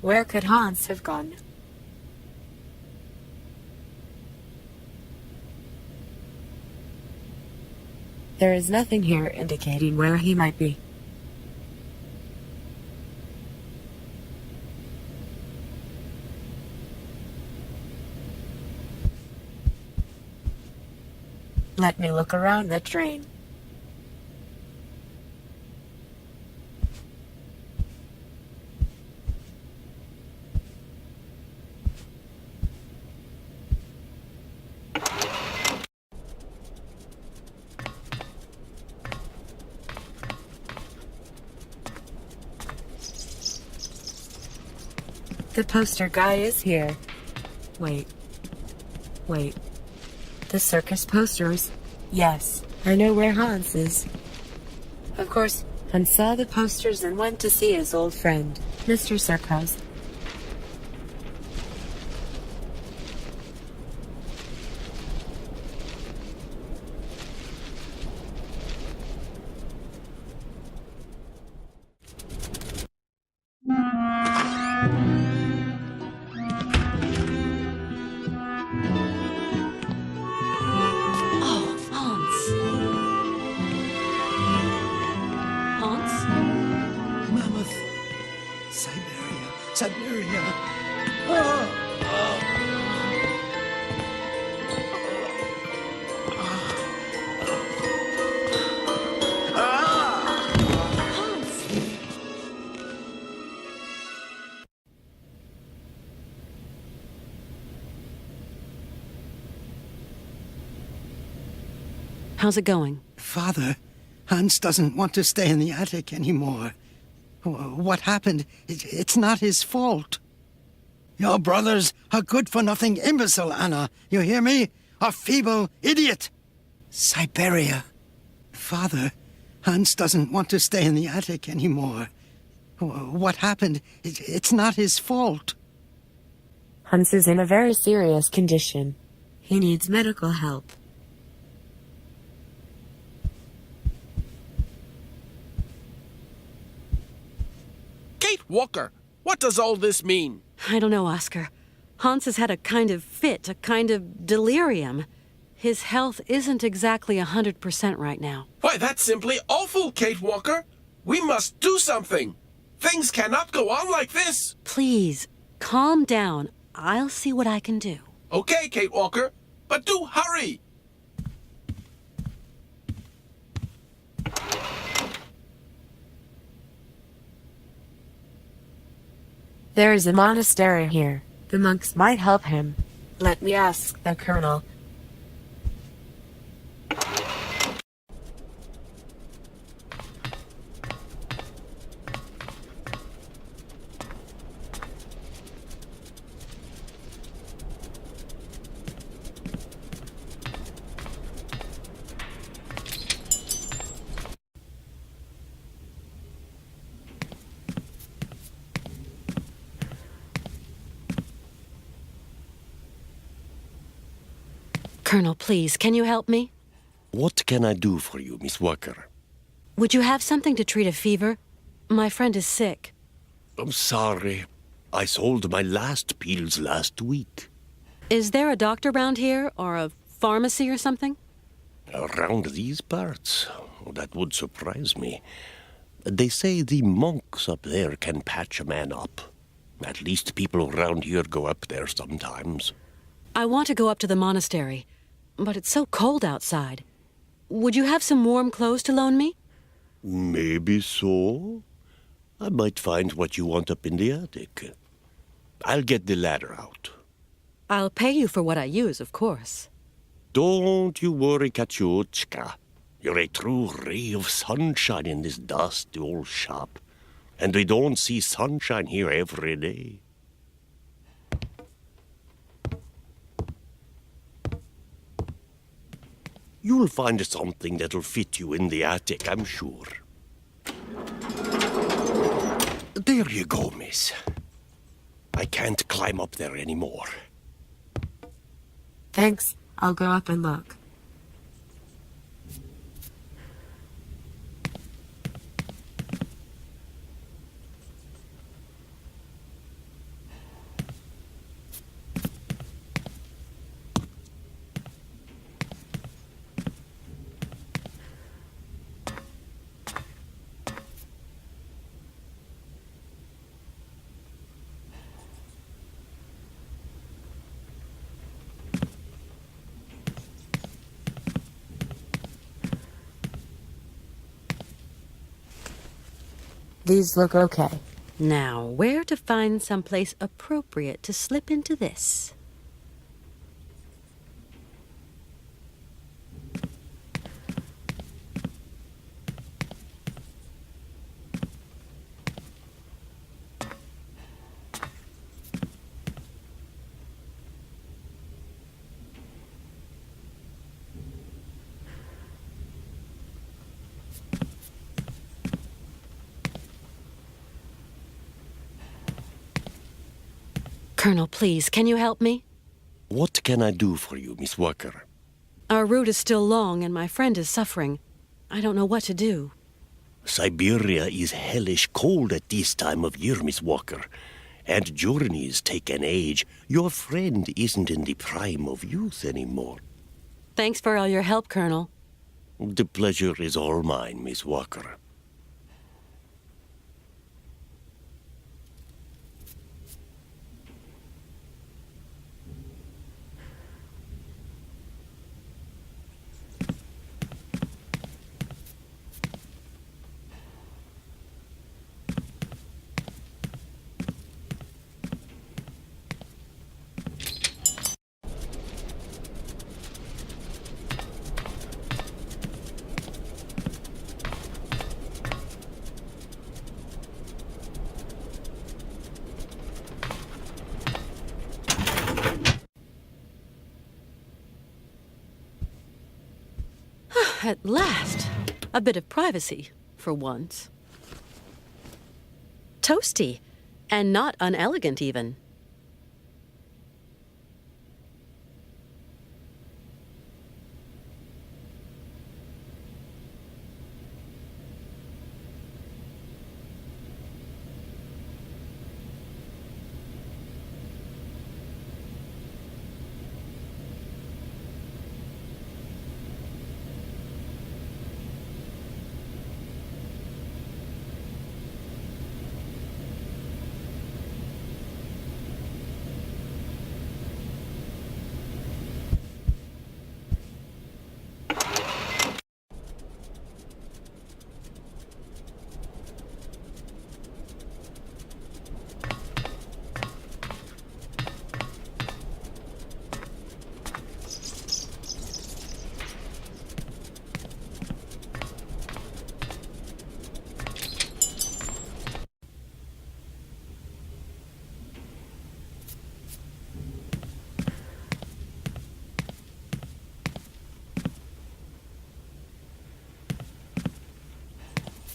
Where could Hans have gone? There is nothing here indicating where he might be. Let me look around the drain. The poster guy is here. Wait. The circus posters? Yes, I know where Hans is. Of course, Hans saw the posters and went to see his old friend, Mr. Circus. Syberia. How's it going? Father, Hans doesn't want to stay in the attic anymore. What happened? It's not his fault. Your brother's a good-for-nothing imbecile, Anna. You hear me? A feeble idiot. Syberia. Father, Hans doesn't want to stay in the attic anymore. What happened? It's not his fault. Hans is in a very serious condition. He needs medical help. Kate Walker, what does all this mean? I don't know, Oscar. Hans has had a kind of fit, a kind of delirium. His health isn't exactly 100% right now. Why, that's simply awful, Kate Walker. We must do something. Things cannot go on like this. Please, calm down. I'll see what I can do. Okay, Kate Walker, but do hurry. There is a monastery here. The monks might help him. Let me ask the colonel. Colonel, please, can you help me? What can I do for you, Miss Walker? Would you have something to treat a fever? My friend is sick. I'm sorry. I sold my last pills last week. Is there a doctor around here, or a pharmacy or something? Around these parts? That would surprise me. They say the monks up there can patch a man up. At least people around here go up there sometimes. I want to go up to the monastery, but it's so cold outside. Would you have some warm clothes to loan me? Maybe so. I might find what you want up in the attic. I'll get the ladder out. I'll pay you for what I use, of course. Don't you worry, Kachuchka. You're a true ray of sunshine in this dusty old shop. And we don't see sunshine here every day. You'll find something that'll fit you in the attic, I'm sure. There you go, miss. I can't climb up there anymore. Thanks. I'll go up and look. These look okay. Now, where to find someplace appropriate to slip into this? Colonel, please, can you help me? What can I do for you, Miss Walker? Our route is still long, and my friend is suffering. I don't know what to do. Syberia is hellish cold at this time of year, Miss Walker. And journeys take an age. Your friend isn't in the prime of youth anymore. Thanks for all your help, Colonel. The pleasure is all mine, Miss Walker. At last, a bit of privacy, for once. Toasty, and not unelegant even.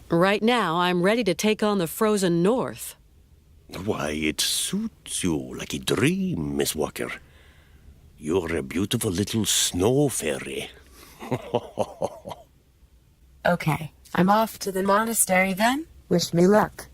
Right now, I'm ready to take on the frozen north. Why, it suits you like a dream, Miss Walker. You're a beautiful little snow fairy. Okay, I'm off to the monastery then. Wish me luck.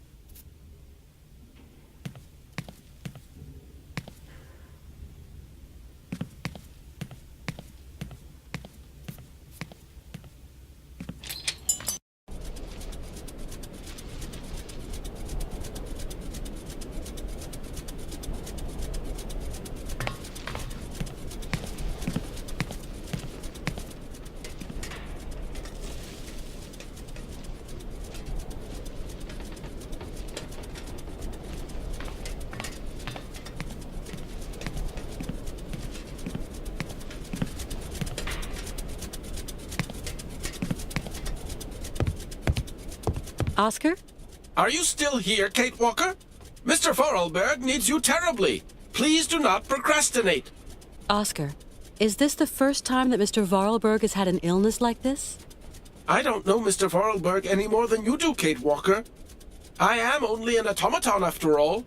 Oscar? Are you still here, Kate Walker? Mr. Vorarlberg needs you terribly. Please do not procrastinate. Oscar, is this the first time that Mr. Vorarlberg has had an illness like this? I don't know Mr. Vorarlberg any more than you do, Kate Walker. I am only an automaton after all.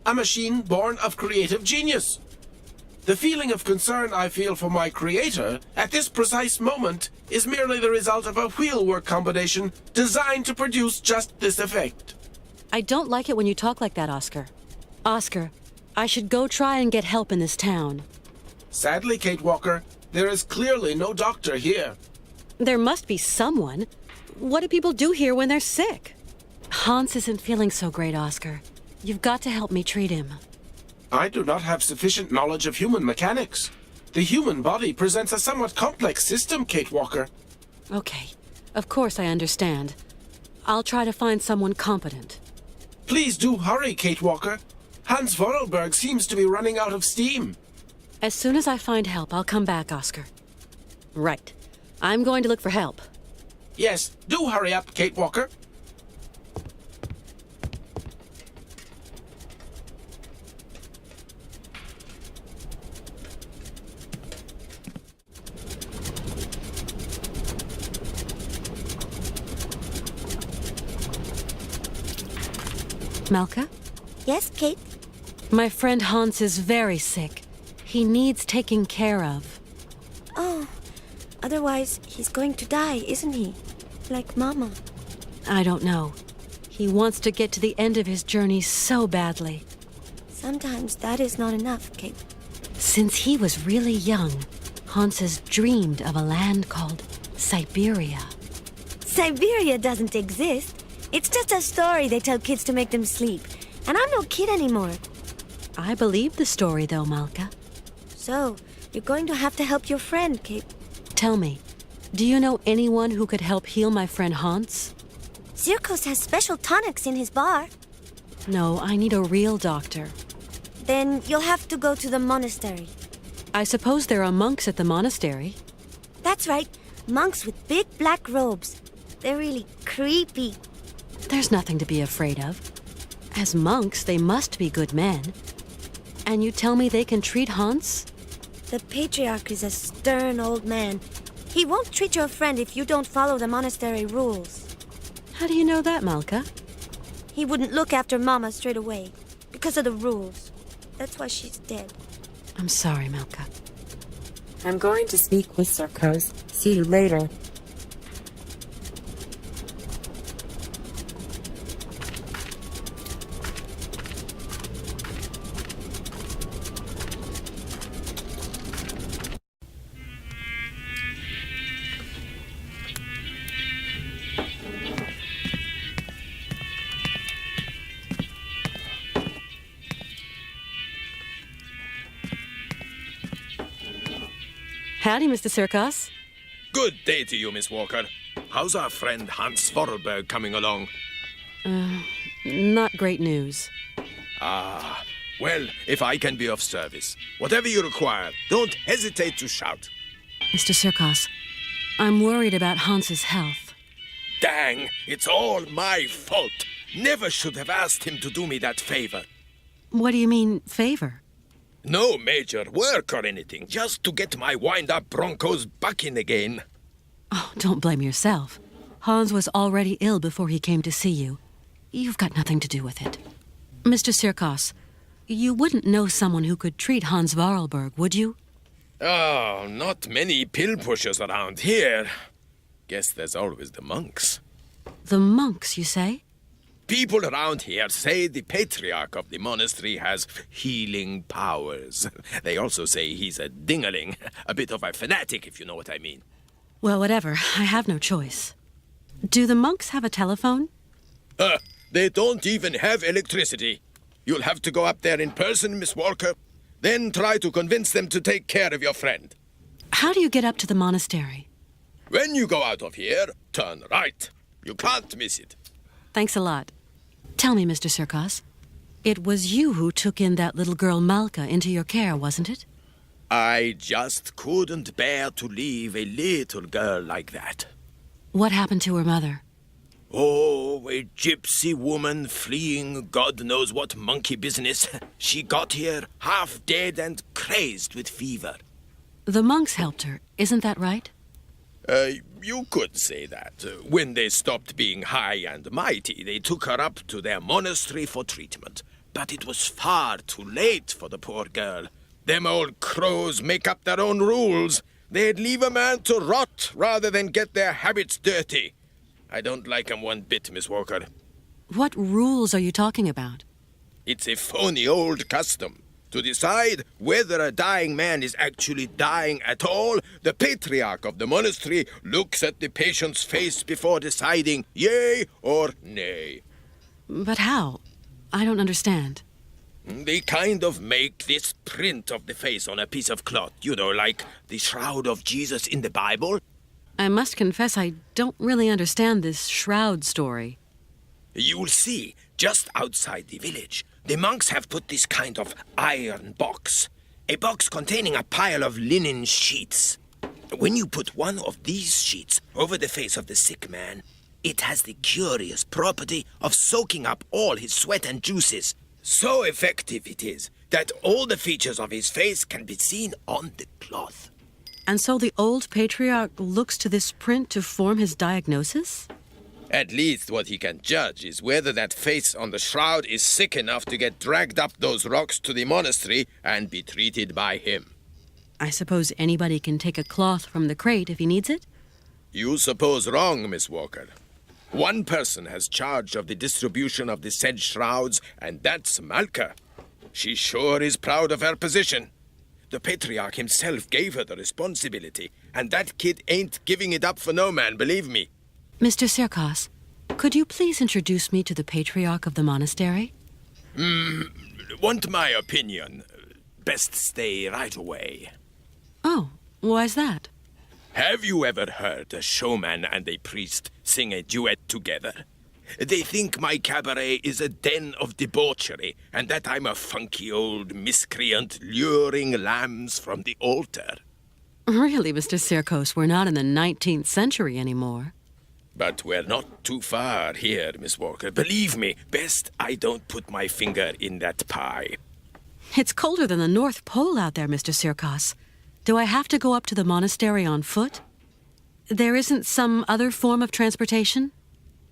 A machine born of creative genius. The feeling of concern I feel for my creator at this precise moment is merely the result of a wheelwork combination designed to produce just this effect. I don't like it when you talk like that, Oscar. Oscar, I should go try and get help in this town. Sadly, Kate Walker, there is clearly no doctor here. There must be someone. What do people do here when they're sick? Hans isn't feeling so great, Oscar. You've got to help me treat him. I do not have sufficient knowledge of human mechanics. The human body presents a somewhat complex system, Kate Walker. Okay. Of course I understand. I'll try to find someone competent. Please do hurry, Kate Walker. Hans Vorarlberg seems to be running out of steam. As soon as I find help, I'll come back, Oscar. Right. I'm going to look for help. Yes, do hurry up, Kate Walker. Malka? Yes, Kate? My friend Hans is very sick. He needs taking care of. Oh, otherwise he's going to die, isn't he? Like Mama. I don't know. He wants to get to the end of his journey so badly. Sometimes that is not enough, Kate. Since he was really young, Hans has dreamed of a land called Syberia. Syberia doesn't exist. It's just a story they tell kids to make them sleep. And I'm no kid anymore. I believe the story, though, Malka. So, you're going to have to help your friend, Kate. Tell me, do you know anyone who could help heal my friend Hans? Zirkos has special tonics in his bar. No, I need a real doctor. Then you'll have to go to the monastery. I suppose there are monks at the monastery. That's right. Monks with big black robes. They're really creepy. There's nothing to be afraid of. As monks, they must be good men. And you tell me they can treat Hans? The patriarch is a stern old man. He won't treat your friend if you don't follow the monastery rules. How do you know that, Malka? He wouldn't look after Mama straight away because of the rules. That's why she's dead. I'm sorry, Malka. I'm going to speak with Zirkos. See you later. Howdy, Mr. Zirkos. Good day to you, Miss Walker. How's our friend Hans Vorarlberg coming along? Not great news. Ah, well, if I can be of service, whatever you require, don't hesitate to shout. Mr. Zirkos, I'm worried about Hans's health. Dang, it's all my fault. Never should have asked him to do me that favor. What do you mean, favor? No major work or anything, just to get my wind-up Broncos bucking again. Oh, don't blame yourself. Hans was already ill before he came to see you. You've got nothing to do with it. Mr. Zirkos, you wouldn't know someone who could treat Hans Vorarlberg, would you? Oh, not many pill pushers around here. Guess there's always the monks. The monks, you say? People around here say the patriarch of the monastery has healing powers. They also say he's a dingaling, a bit of a fanatic, if you know what I mean. Well, whatever. I have no choice. Do the monks have a telephone? They don't even have electricity. You'll have to go up there in person, Miss Walker. Then try to convince them to take care of your friend. How do you get up to the monastery? When you go out of here, turn right. You can't miss it. Thanks a lot. Tell me, Mr. Zirkos, it was you who took in that little girl Malka into your care, wasn't it? I just couldn't bear to leave a little girl like that. What happened to her mother? Oh, a gypsy woman fleeing God knows what monkey business. She got here half dead and crazed with fever. The monks helped her, isn't that right? You could say that. When they stopped being high and mighty, they took her up to their monastery for treatment. But it was far too late for the poor girl. Them old crows make up their own rules. They'd leave a man to rot rather than get their habits dirty. I don't like 'em one bit, Miss Walker. What rules are you talking about? It's a phony old custom. To decide whether a dying man is actually dying at all, the patriarch of the monastery looks at the patient's face before deciding yea or nay. But how? I don't understand. They kind of make this print of the face on a piece of cloth, you know, like the shroud of Jesus in the Bible. I must confess I don't really understand this shroud story. You'll see, just outside the village, the monks have put this kind of iron box. A box containing a pile of linen sheets. When you put one of these sheets over the face of the sick man, it has the curious property of soaking up all his sweat and juices. So effective it is that all the features of his face can be seen on the cloth. And so the old patriarch looks to this print to form his diagnosis? At least what he can judge is whether that face on the shroud is sick enough to get dragged up those rocks to the monastery and be treated by him. I suppose anybody can take a cloth from the crate if he needs it? You suppose wrong, Miss Walker. One person has charge of the distribution of the said shrouds, and that's Malka. She sure is proud of her position. The patriarch himself gave her the responsibility, and that kid ain't giving it up for no man, believe me. Mr. Sirkos, could you please introduce me to the patriarch of the monastery? Want my opinion? Best stay right away. Oh, why's that? Have you ever heard a showman and a priest sing a duet together? They think my cabaret is a den of debauchery, and that I'm a funky old miscreant luring lambs from the altar. Really, Mr. Sirkos, we're not in the 19th century anymore. But we're not too far here, Miss Walker. Believe me, best I don't put my finger in that pie. It's colder than the North Pole out there, Mr. Sirkos. Do I have to go up to the monastery on foot? There isn't some other form of transportation?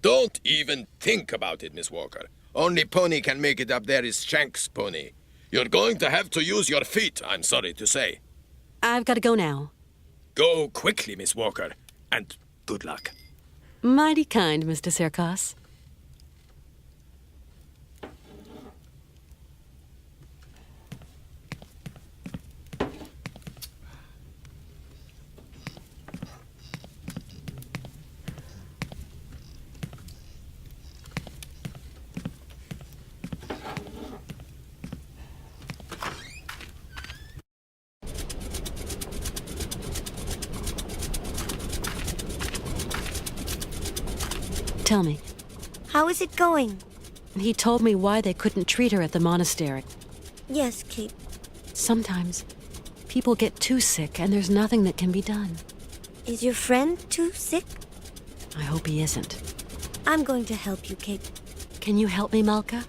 Don't even think about it, Miss Walker. Only pony can make it up there is Shank's pony. You're going to have to use your feet, I'm sorry to say. I've got to go now. Go quickly, Miss Walker, and good luck. Mighty kind, Mr. Sirkos. Tell me. How is it going? He told me why they couldn't treat her at the monastery. Yes, Kate. Sometimes people get too sick and there's nothing that can be done. Is your friend too sick? I hope he isn't. I'm going to help you, Kate. Can you help me, Malka?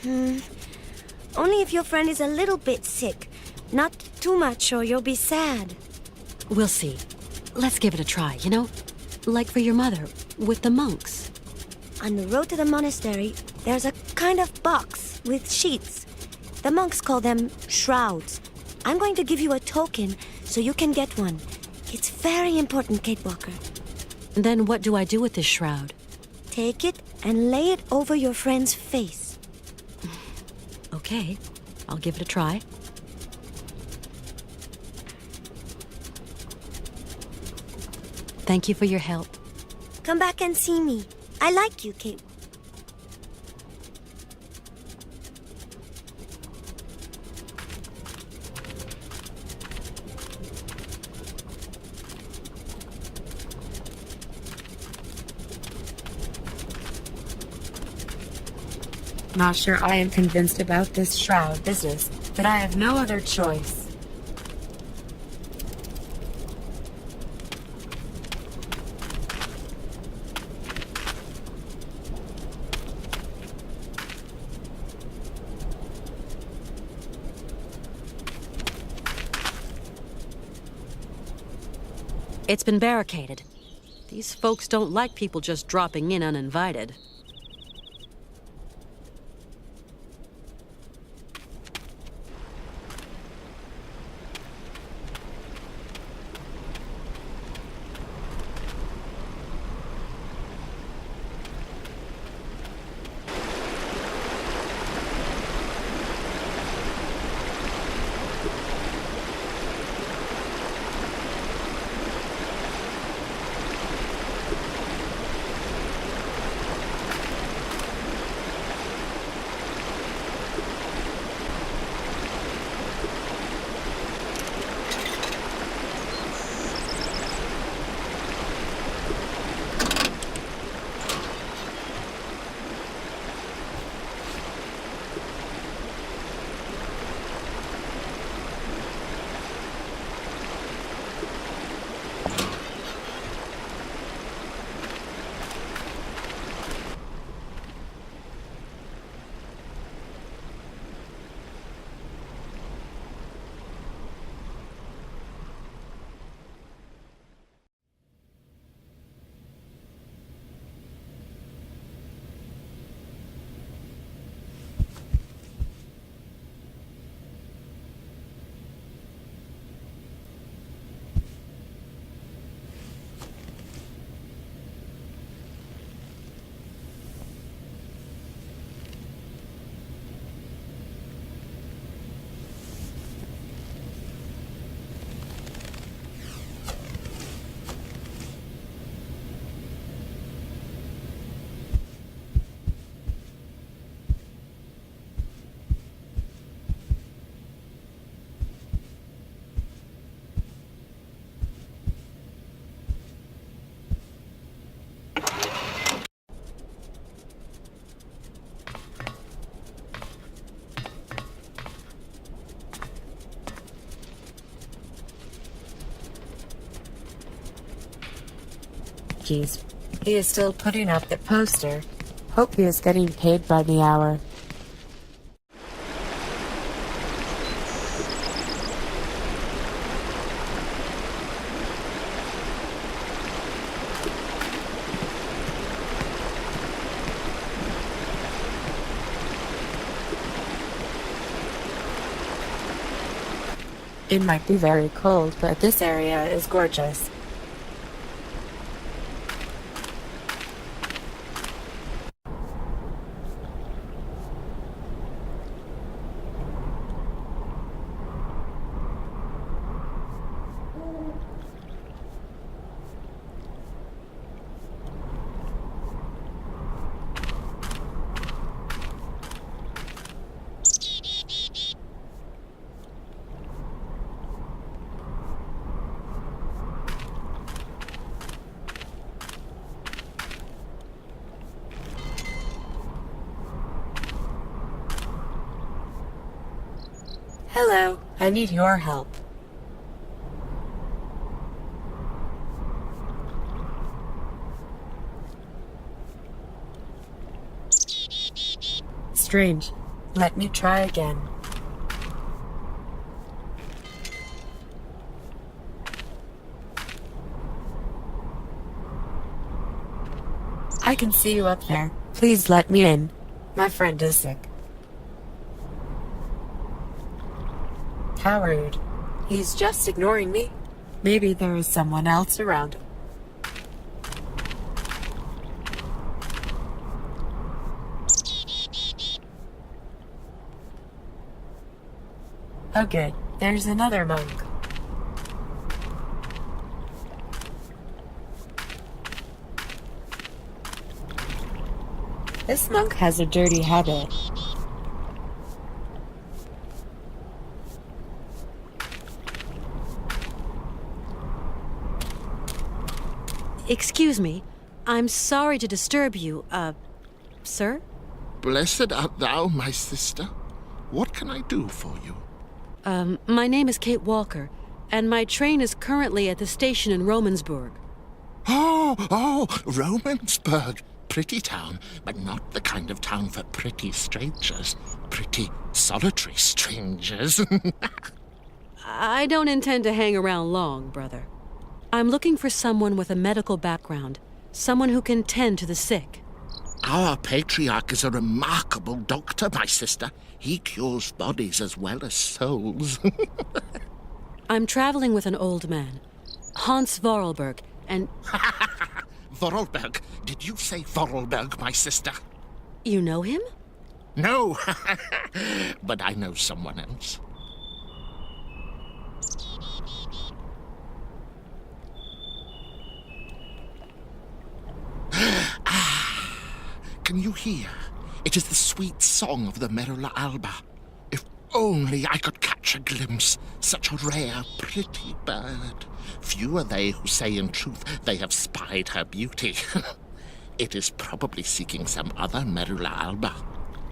Only if your friend is a little bit sick. Not too much or you'll be sad. We'll see. Let's give it a try, you know? Like for your mother, with the monks. On the road to the monastery, there's a kind of box with sheets. The monks call them shrouds. I'm going to give you a token so you can get one. It's very important, Kate Walker. Then what do I do with this shroud? Take it and lay it over your friend's face. Okay, I'll give it a try. Thank you for your help. Come back and see me. I like you, Kate. Not sure I am convinced about this shroud business, but I have no other choice. It's been barricaded. These folks don't like people just dropping in uninvited. keys. He is still putting up the poster. Hope he is getting paid by the hour. It might be very cold, but this area is gorgeous. Hello, I need your help. Strange. Let me try again. I can see you up there. Please let me in. My friend is sick. How rude. He's just ignoring me. Maybe there is someone else around him. Oh good, there's another monk. This monk has a dirty habit. Excuse me. I'm sorry to disturb you, sir? Blessed art thou, my sister. What can I do for you? My name is Kate Walker, and my train is currently at the station in Romansburg. Oh, Romansburg. Pretty town, but not the kind of town for pretty strangers. Pretty solitary strangers. I don't intend to hang around long, brother. I'm looking for someone with a medical background, someone who can tend to the sick. Our patriarch is a remarkable doctor, my sister. He cures bodies as well as souls. I'm traveling with an old man, Hans Vorarlberg, and... Vorarlberg? Did you say Vorarlberg, my sister? You know him? No, but I know someone else. Can you hear? It is the sweet song of the Merula alba. If only I could catch a glimpse, such a rare, pretty bird. Few are they who say in truth they have spied her beauty. It is probably seeking some other Merula alba.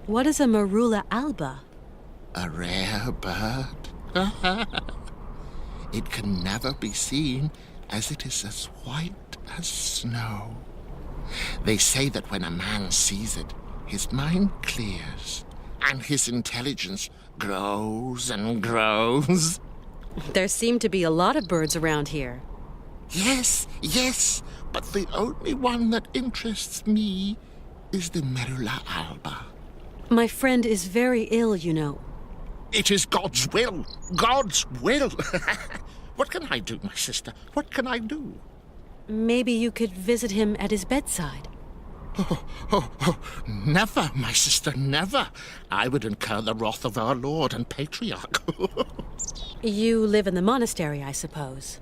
What is a Merula alba? A rare bird. It can never be seen, as it is as white as snow. They say that when a man sees it, his mind clears, and his intelligence grows and grows. There seem to be a lot of birds around here. Yes, but the only one that interests me is the Merula alba. My friend is very ill, you know. It is God's will. God's will. What can I do, my sister? What can I do? Maybe you could visit him at his bedside. Oh, never, my sister, never. I would incur the wrath of our Lord and Patriarch. You live in the monastery, I suppose.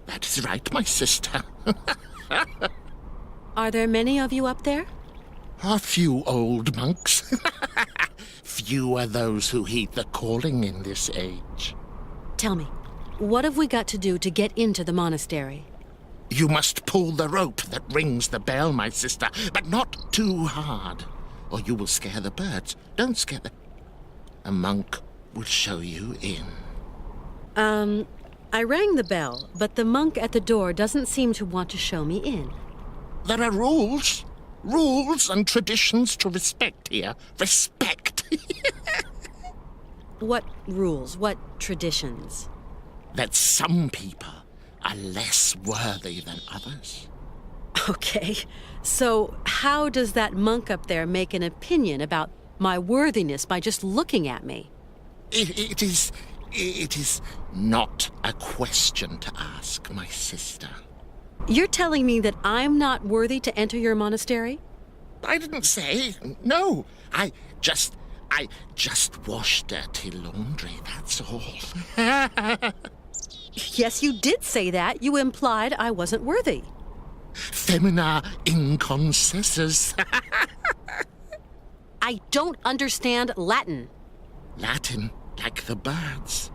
That is right, my sister. Are there many of you up there? A few old monks. Few are those who heed the calling in this age. Tell me, what have we got to do to get into the monastery? You must pull the rope that rings the bell, my sister, but not too hard, or you will scare the birds. Don't scare them. A monk will show you in. I rang the bell, but the monk at the door doesn't seem to want to show me in. There are rules. Rules and traditions to respect here. Respect. What rules? What traditions? That some people are less worthy than others. Okay, so how does that monk up there make an opinion about my worthiness by just looking at me? It is not a question to ask, my sister. You're telling me that I'm not worthy to enter your monastery? I didn't say. No, I just wash dirty laundry, that's all. Yes, you did say that. You implied I wasn't worthy. Femina inconcessus. I don't understand Latin. Latin, like the birds.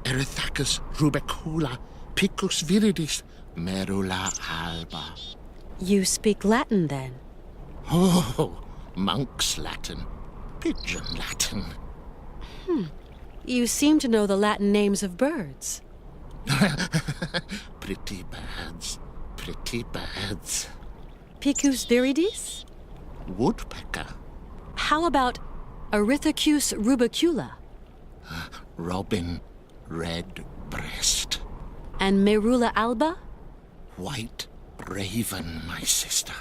Erythacus rubecula, picus viridis, merula alba. You speak Latin, then? Oh, monk's Latin. Pigeon Latin. You seem to know the Latin names of birds. Pretty birds. Pretty birds. Picus viridis? Woodpecker. How about Erythacus rubecula? Robin redbreast. And merula alba? White raven, my sister.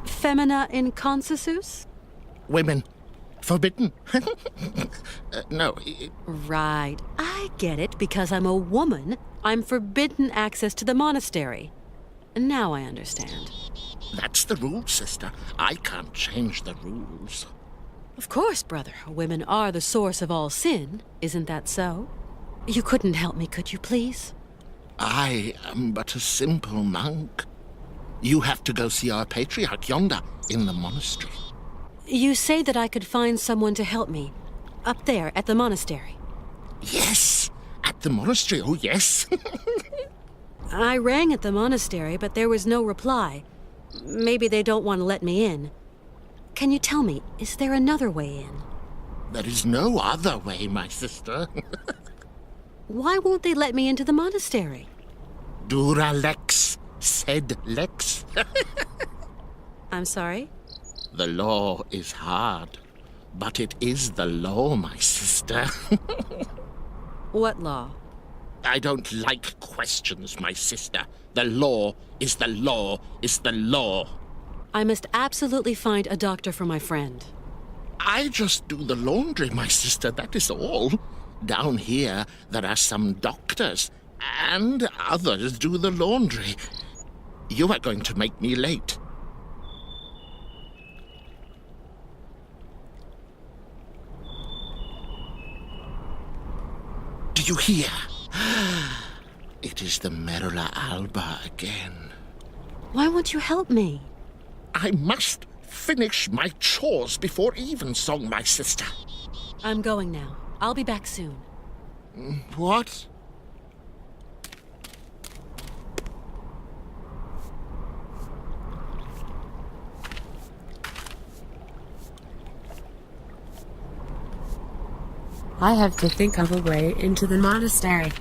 Femina inconcessus? Women. Forbidden. No. Right. I get it. Because I'm a woman, I'm forbidden access to the monastery. Now I understand. That's the rule, sister. I can't change the rules. Of course, brother. Women are the source of all sin. Isn't that so? You couldn't help me, could you, please? I am but a simple monk. You have to go see our patriarch yonder in the monastery. You say that I could find someone to help me. Up there at the monastery. Yes, at the monastery, oh yes. I rang at the monastery, but there was no reply. Maybe they don't want to let me in. Can you tell me, is there another way in? There is no other way, my sister. Why won't they let me into the monastery? Dura lex, sed lex. I'm sorry? The law is hard, but it is the law, my sister. What law? I don't like questions, my sister. The law is the law is the law. I must absolutely find a doctor for my friend. I just do the laundry, my sister, that is all. Down here, there are some doctors, and others do the laundry. You are going to make me late. Do you hear? It is the merula alba again. Why won't you help me? I must finish my chores before evensong, my sister. I'm going now. I'll be back soon. What? I have to think of a way into the monastery.